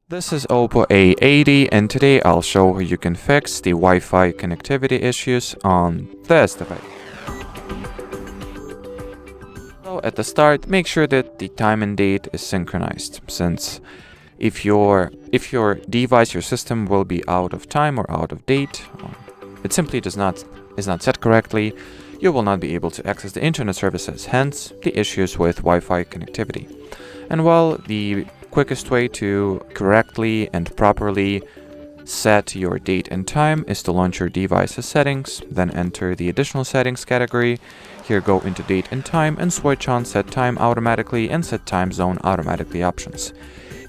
This is OPPO A80 and today I'll show how you can fix the Wi-Fi connectivity issues on this device. So at the start, make sure that the time and date is synchronized, since if your device, your system will be out of time or out of date, it simply is not set correctly, you will not be able to access the internet services, hence the issues with Wi-Fi connectivity. And while the quickest way to correctly and properly set your date and time is to launch your device's settings, then enter the additional settings category. Here go into date and time and switch on set time automatically and set time zone automatically options.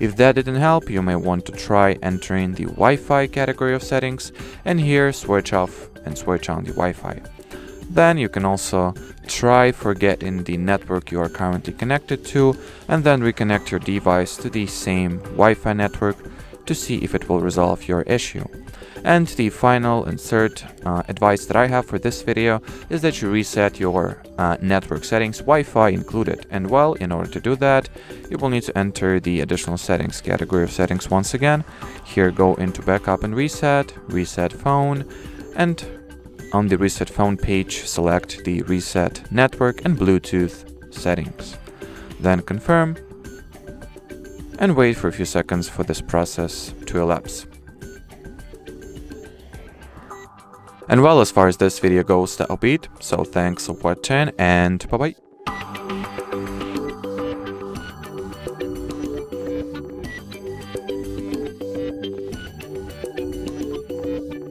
If that didn't help, you may want to try entering the Wi-Fi category of settings and here switch off and switch on the Wi-Fi. Then you can also try forgetting the network you are currently connected to and then reconnect your device to the same Wi-Fi network to see if it will resolve your issue. And the final and third advice that I have for this video is that you reset your network settings, Wi-Fi included. And well, in order to do that, you will need to enter the additional settings category of settings once again. Here go into backup and reset, reset phone, and on the reset phone page, select the reset network and Bluetooth settings. Then confirm and wait for a few seconds for this process to elapse. And well, as far as this video goes, that'll be it. So thanks for watching and bye bye.